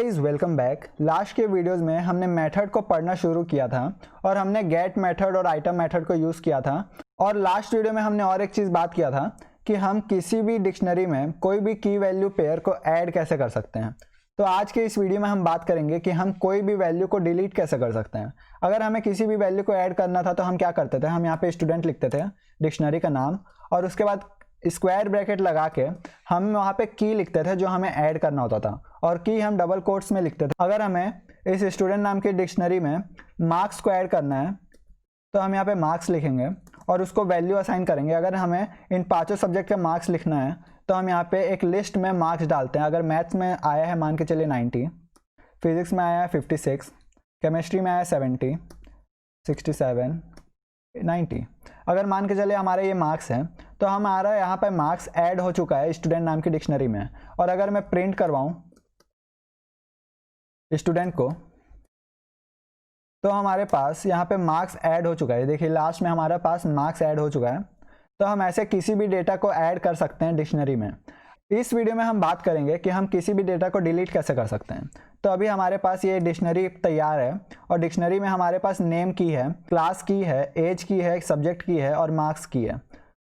Guys, welcome back. Last के videos में हमने मेथड को पढ़ना शुरू किया था और हमने गेट मेथड और आइटम मेथड को यूज़ किया था। और लास्ट वीडियो में हमने और एक चीज़ बात किया था कि हम किसी भी डिक्शनरी में कोई भी की वैल्यू पेयर को ऐड कैसे कर सकते हैं। तो आज के इस वीडियो में हम बात करेंगे कि हम कोई भी वैल्यू को डिलीट कैसे कर सकते हैं। अगर हमें किसी भी वैल्यू को ऐड करना था तो हम क्या करते थे, हम यहाँ पे स्टूडेंट लिखते थे, डिक्शनरी का नाम, और उसके बाद स्क्वायर ब्रैकेट लगा के हम वहाँ पे की लिखते थे जो हमें ऐड करना होता था, और की हम डबल कोट्स में लिखते थे। अगर हमें इस स्टूडेंट नाम की डिक्शनरी में मार्क्स को ऐड करना है तो हम यहाँ पे मार्क्स लिखेंगे और उसको वैल्यू असाइन करेंगे। अगर हमें इन पांचों सब्जेक्ट के मार्क्स लिखना है तो हम यहाँ पे एक लिस्ट में मार्क्स डालते हैं। अगर मैथ्स में आया है मान के चलिए 90, फिजिक्स में आया है 56, केमिस्ट्री में आया 70, 67, 90। अगर मान के चले हमारे ये मार्क्स हैं तो हमारा यहाँ पे मार्क्स ऐड हो चुका है स्टूडेंट नाम की डिक्शनरी में। और अगर मैं प्रिंट करवाऊँ स्टूडेंट को तो हमारे पास यहाँ पे मार्क्स ऐड हो चुका है। देखिए लास्ट में हमारे पास मार्क्स ऐड हो चुका है। तो हम ऐसे किसी भी डेटा को ऐड कर सकते हैं डिक्शनरी में। इस वीडियो में हम बात करेंगे कि हम किसी भी डेटा को डिलीट कैसे कर सकते हैं। तो अभी हमारे पास ये डिक्शनरी तैयार है और डिक्शनरी में हमारे पास नेम की है, क्लास की है, एज की है, सब्जेक्ट की है और मार्क्स की है।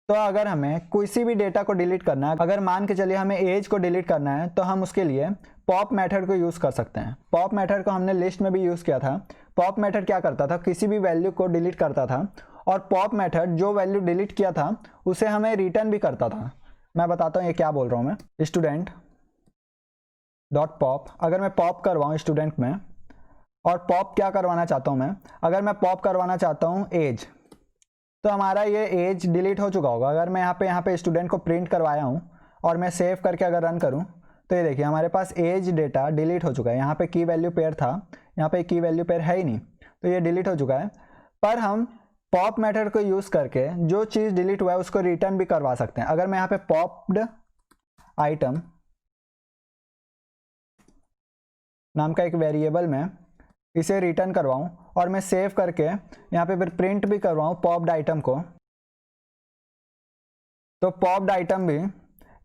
तो अगर हमें किसी भी डेटा को डिलीट करना है, अगर मान के चलिए हमें एज को डिलीट करना है तो हम उसके लिए पॉप मेथड को यूज़ कर सकते हैं। पॉप मेथड को हमने लिस्ट में भी यूज़ किया था। पॉप मेथड क्या करता था, किसी भी वैल्यू को डिलीट करता था और पॉप मेथड जो वैल्यू डिलीट किया था उसे हमें रिटर्न भी करता था। मैं बताता हूँ ये क्या बोल रहा हूँ मैं। स्टूडेंट डॉट पॉप, अगर मैं पॉप करवाऊँ स्टूडेंट में, और पॉप क्या करवाना चाहता हूँ मैं, अगर मैं पॉप करवाना चाहता हूँ एज, तो हमारा ये एज डिलीट हो चुका होगा। अगर मैं यहाँ पे स्टूडेंट को प्रिंट करवाया हूँ और मैं सेव करके अगर रन करूँ तो ये देखिए हमारे पास एज डेटा डिलीट हो चुका है। यहाँ पे की वैल्यू पेयर था, यहाँ पे की वैल्यू पेयर है ही नहीं, तो ये डिलीट हो चुका है। पर हम पॉप मेथड को यूज़ करके जो चीज़ डिलीट हुआ है उसको रिटर्न भी करवा सकते हैं। अगर मैं यहाँ पे पॉप्ड आइटम नाम का एक वेरिएबल में इसे रिटर्न करवाऊँ और मैं सेव करके यहाँ पे फिर प्रिंट भी करवाऊँ पॉप्ड आइटम को, तो पॉप्ड आइटम भी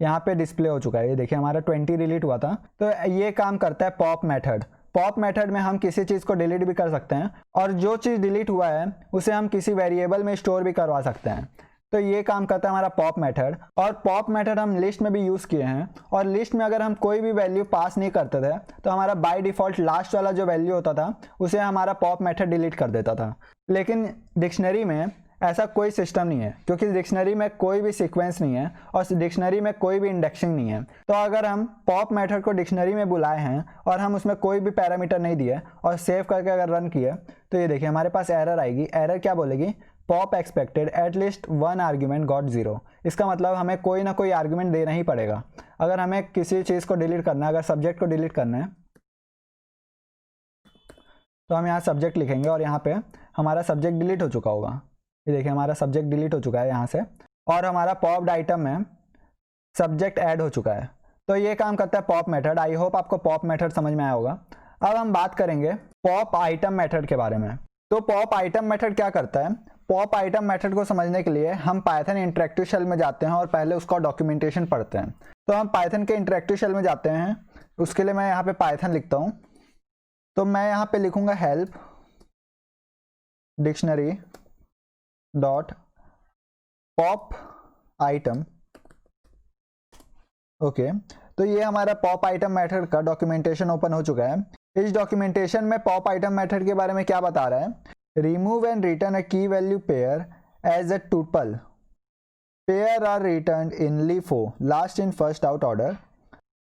यहाँ पे डिस्प्ले हो चुका है। ये देखिए हमारा 20 डिलीट हुआ था। तो ये काम करता है पॉप मेथड। पॉप मेथड में हम किसी चीज़ को डिलीट भी कर सकते हैं और जो चीज़ डिलीट हुआ है उसे हम किसी वेरिएबल में स्टोर भी करवा सकते हैं। तो ये काम करता है हमारा पॉप मेथड। और पॉप मेथड हम लिस्ट में भी यूज़ किए हैं, और लिस्ट में अगर हम कोई भी वैल्यू पास नहीं करते थे तो हमारा बाय डिफ़ॉल्ट लास्ट वाला जो वैल्यू होता था उसे हमारा पॉप मेथड डिलीट कर देता था। लेकिन डिक्शनरी में ऐसा कोई सिस्टम नहीं है, क्योंकि डिक्शनरी में कोई भी सीक्वेंस नहीं है और डिक्शनरी में कोई भी इंडेक्सिंग नहीं है। तो अगर हम पॉप मेथड को डिक्शनरी में बुलाए हैं और हम उसमें कोई भी पैरामीटर नहीं दिए और सेव करके अगर रन किए तो ये देखिए हमारे पास एरर आएगी। एरर क्या बोलेगी, pop expected at least 1 argument got 0। इसका मतलब हमें कोई ना कोई आर्ग्यूमेंट देना ही पड़ेगा अगर हमें किसी चीज़ को डिलीट करना है। अगर सब्जेक्ट को डिलीट करना है तो हम यहाँ सब्जेक्ट लिखेंगे और यहाँ पे हमारा सब्जेक्ट डिलीट हो चुका होगा। ये देखिए हमारा सब्जेक्ट डिलीट हो चुका है यहाँ से, और हमारा पॉप्ड आइटम में सब्जेक्ट ऐड हो चुका है। तो ये काम करता है पॉप मेथड। आई होप आपको पॉप मेथड समझ में आया होगा। अब हम बात करेंगे पॉप आइटम मेथड के बारे में। तो पॉप आइटम मेथड क्या करता है, पॉप आइटम मेथड को समझने के लिए हम पाइथन इंटरेक्टिव शेल में जाते हैं और पहले उसका डॉक्यूमेंटेशन पढ़ते हैं। तो हम पाइथन के इंटरेक्टिव शेल में जाते हैं, उसके लिए मैं यहाँ पे पाइथन लिखता हूँ। तो मैं यहाँ पे लिखूँगा help dictionary dot pop item. Okay, तो ये हमारा पॉप आइटम मेथड का डॉक्यूमेंटेशन ओपन हो चुका है। इस डॉक्यूमेंटेशन में पॉप आइटम मेथड के बारे में क्या बता रहा है, रिमूव एंड रिटर्न अ की value pair as a tuple, pair are return in LIFO last in first out order,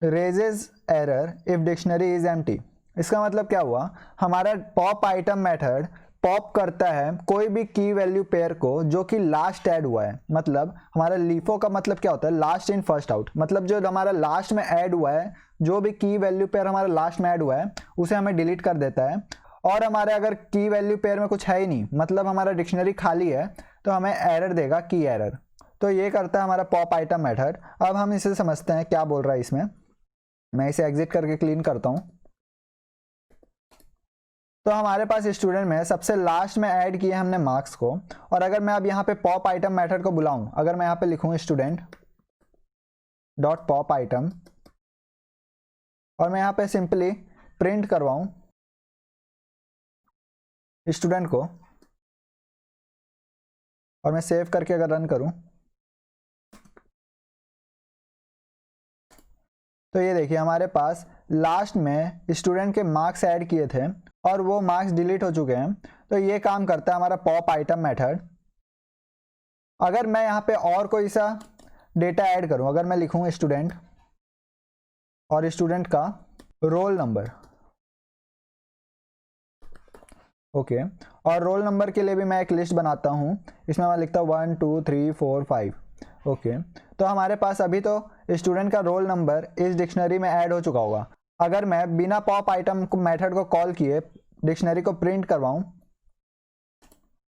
raises error if dictionary is empty. इसका मतलब क्या हुआ, हमारा पॉप आइटम मेथड पॉप करता है कोई भी की वैल्यू पेयर को जो कि लास्ट ऐड हुआ है। मतलब हमारा LIFO का मतलब क्या होता है, लास्ट इन फर्स्ट आउट। मतलब जो हमारा लास्ट में ऐड हुआ है, जो भी की वैल्यू पेयर हमारा लास्ट में ऐड हुआ है उसे हमें डिलीट कर देता है। और हमारे अगर की वैल्यू पेयर में कुछ है ही नहीं, मतलब हमारा डिक्शनरी खाली है, तो हमें एरर देगा, की एरर। तो ये करता है हमारा पॉप आइटम मेथड। अब हम इसे समझते हैं क्या बोल रहा है इसमें। मैं इसे एग्जिट करके क्लीन करता हूँ। तो हमारे पास स्टूडेंट में सबसे लास्ट में ऐड किए हमने मार्क्स को, और अगर मैं अब यहाँ पे पॉप आइटम मेथड को बुलाऊं, अगर मैं यहाँ पे लिखूँ स्टूडेंट डॉट पॉप आइटम और मैं यहाँ पे सिंपली प्रिंट करवाऊं स्टूडेंट को और मैं सेव करके अगर रन करूं तो ये देखिए हमारे पास लास्ट में स्टूडेंट के मार्क्स ऐड किए थे और वो मार्क्स डिलीट हो चुके हैं। तो ये काम करता है हमारा पॉप आइटम मेथड। अगर मैं यहाँ पे और कोई सा डेटा ऐड करूँ, अगर मैं लिखूँ स्टूडेंट और स्टूडेंट का रोल नंबर, ओके, और रोल नंबर के लिए भी मैं एक लिस्ट बनाता हूँ। इसमें मैं लिखता हूँ 1 2 3 4 5, ओके। तो हमारे पास अभी तो स्टूडेंट का रोल नंबर इस डिक्शनरी में ऐड हो चुका होगा। अगर मैं बिना पॉप आइटम को मेथड को कॉल किए डिक्शनरी को प्रिंट करवाऊं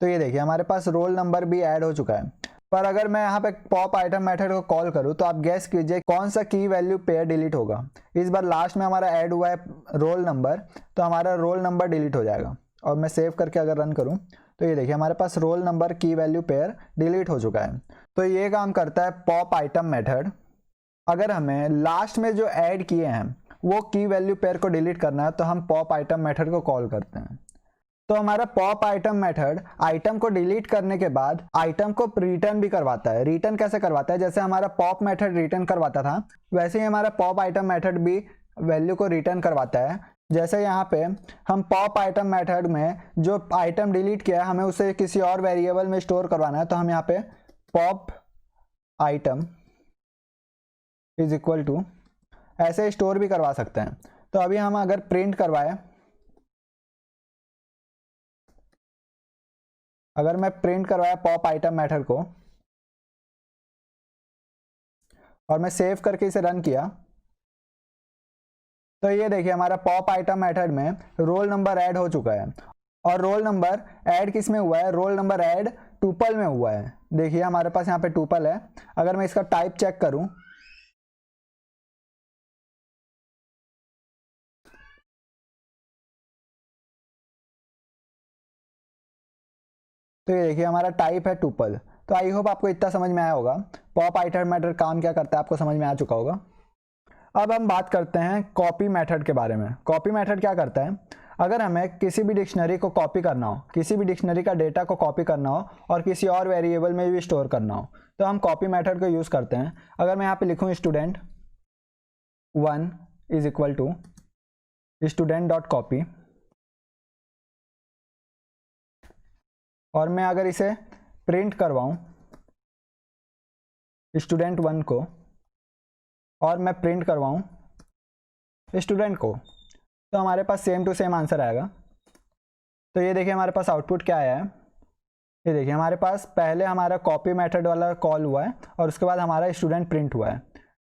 तो ये देखिए हमारे पास रोल नंबर भी ऐड हो चुका है। पर अगर मैं यहाँ पे पॉप आइटम मेथड को कॉल करूँ तो आप गैस कीजिए कौन सा की वैल्यू पेयर डिलीट होगा। इस बार लास्ट में हमारा ऐड हुआ है रोल नंबर, तो हमारा रोल नंबर डिलीट हो जाएगा। और मैं सेव करके अगर रन करूँ तो ये देखिए हमारे पास रोल नंबर की वैल्यू पेयर डिलीट हो चुका है। तो ये काम करता है पॉप आइटम मेथड। अगर हमें लास्ट में जो ऐड किए हैं वो की वैल्यू पेयर को डिलीट करना है तो हम पॉप आइटम मेथड को कॉल करते हैं। तो हमारा पॉप आइटम मेथड आइटम को डिलीट करने के बाद आइटम को रिटर्न भी करवाता है। रिटर्न कैसे करवाता है? जैसे हमारा पॉप मेथड रिटर्न करवाता था वैसे ही हमारा पॉप आइटम मेथड भी वैल्यू को रिटर्न करवाता है। जैसे यहाँ पे हम पॉप आइटम मेथड में जो आइटम डिलीट किया है हमें उसे किसी और वेरिएबल में स्टोर करवाना है, तो हम यहाँ पे pop item is equal to ऐसे स्टोर भी करवा सकते हैं। तो अभी हम अगर प्रिंट करवाएं, अगर मैं प्रिंट करवाया पॉप आइटम मेथड को और मैं सेव करके इसे रन किया तो ये देखिए हमारा पॉप आइटम मेथड में रोल नंबर ऐड हो चुका है। और रोल नंबर ऐड किस में हुआ है? रोल नंबर ऐड टुपल में हुआ है। देखिए हमारे पास यहाँ पे टुपल है। अगर मैं इसका टाइप चेक करूं तो ये देखिए हमारा टाइप है टुपल। तो आई होप आपको इतना समझ में आया होगा पॉप आइटम मेथड काम क्या करता है, आपको समझ में आ चुका होगा। अब हम बात करते हैं कॉपी मेथड के बारे में। कॉपी मेथड क्या करता है? अगर हमें किसी भी डिक्शनरी को कॉपी करना हो, किसी भी डिक्शनरी का डेटा को कॉपी करना हो और किसी और वेरिएबल में भी स्टोर करना हो तो हम कॉपी मेथड को यूज़ करते हैं। अगर मैं यहाँ पे लिखूँ student 1 is equal to student dot copy और मैं अगर इसे प्रिंट करवाऊँ स्टूडेंट 1 को और मैं प्रिंट करवाऊँ स्टूडेंट को, तो हमारे पास सेम टू सेम आंसर आएगा। तो ये देखिए हमारे पास आउटपुट क्या आया है। ये देखिए हमारे पास पहले हमारा कॉपी मेथड वाला कॉल हुआ है और उसके बाद हमारा स्टूडेंट प्रिंट हुआ है।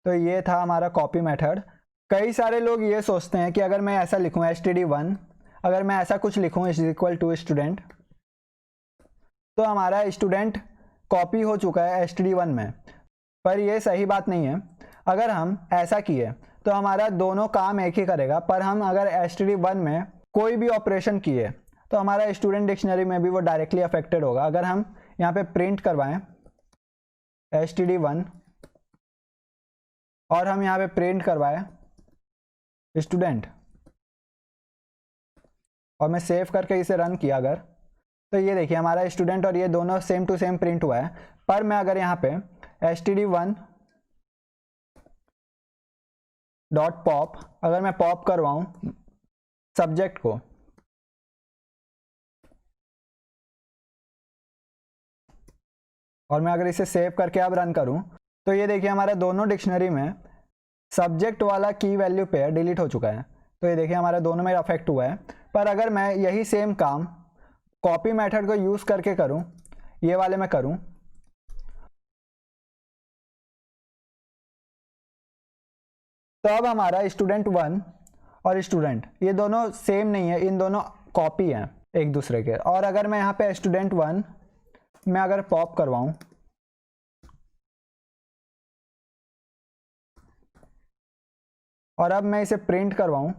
तो ये था हमारा कॉपी मेथड। कई सारे लोग ये सोचते हैं कि अगर मैं ऐसा लिखूँ std1, अगर मैं ऐसा कुछ लिखूँ इज इक्वल टू स्टूडेंट तो हमारा स्टूडेंट कॉपी हो चुका है std1 में। पर ये सही बात नहीं है। अगर हम ऐसा किए तो हमारा दोनों काम एक ही करेगा, पर हम अगर std1 में कोई भी ऑपरेशन किए तो हमारा स्टूडेंट डिक्शनरी में भी वो डायरेक्टली अफेक्टेड होगा। अगर हम यहाँ पे प्रिंट करवाएं std1 और हम यहाँ पे प्रिंट करवाएं स्टूडेंट और मैं सेव करके इसे रन किया अगर, तो ये देखिए हमारा स्टूडेंट और ये दोनों सेम टू सेम प्रिंट हुआ है। पर मैं अगर यहाँ पे std1 डॉट पॉप अगर मैं पॉप करवाऊं सब्जेक्ट को और मैं अगर इसे सेव करके अब रन करूं तो ये देखिए हमारे दोनों डिक्शनरी में सब्जेक्ट वाला की वैल्यू पेयर डिलीट हो चुका है। तो ये देखिए हमारे दोनों में अफेक्ट हुआ है। पर अगर मैं यही सेम काम कॉपी मेथड को यूज़ करके करूं, ये वाले में करूं, तो अब हमारा स्टूडेंट 1 और स्टूडेंट ये दोनों सेम नहीं है, इन दोनों कॉपी हैं एक दूसरे के। और अगर मैं यहाँ पे स्टूडेंट 1 मैं अगर पॉप करवाऊं और अब मैं इसे प्रिंट करवाऊं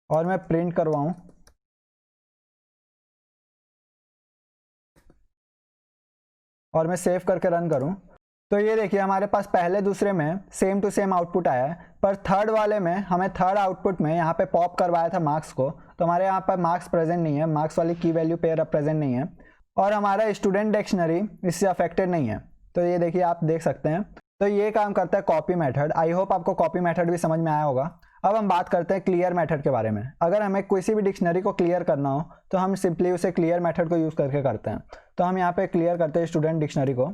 और मैं प्रिंट करवाऊं और मैं सेव करके रन करूं तो ये देखिए हमारे पास पहले दूसरे में सेम टू सेम आउटपुट आया है, पर थर्ड वाले में हमें थर्ड आउटपुट में यहाँ पे पॉप करवाया था मार्क्स को, तो हमारे यहाँ पर मार्क्स प्रेजेंट नहीं है, मार्क्स वाली की वैल्यू पेयर प्रेजेंट नहीं है, और हमारा स्टूडेंट डिक्शनरी इससे अफेक्टेड नहीं है। तो ये देखिए आप देख सकते हैं। तो ये काम करता है कॉपी मेथड। आई होप आपको कॉपी मेथड भी समझ में आया होगा। अब हम बात करते हैं क्लियर मेथड के बारे में। अगर हमें किसी भी डिक्शनरी को क्लियर करना हो तो हम सिंपली उसे क्लियर मेथड को यूज़ करके करते हैं। तो हम यहाँ पे क्लियर करते हैं स्टूडेंट डिक्शनरी को,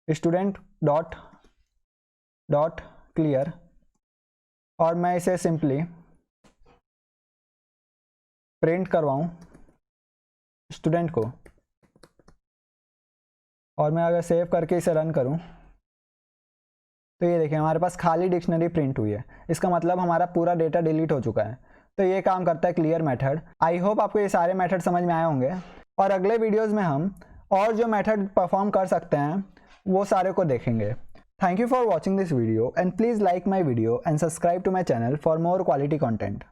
स्टूडेंट डॉट क्लियर, और मैं इसे सिंपली प्रिंट करवाऊँ स्टूडेंट को, और मैं अगर सेव करके इसे रन करूँ तो ये देखिए हमारे पास खाली डिक्शनरी प्रिंट हुई है। इसका मतलब हमारा पूरा डेटा डिलीट हो चुका है। तो ये काम करता है क्लियर मेथड। आई होप आपको ये सारे मेथड समझ में आए होंगे, और अगले वीडियोस में हम और जो मेथड परफॉर्म कर सकते हैं वो सारे को देखेंगे। Thank you for watching this video and please like my video and subscribe to my channel for more quality content.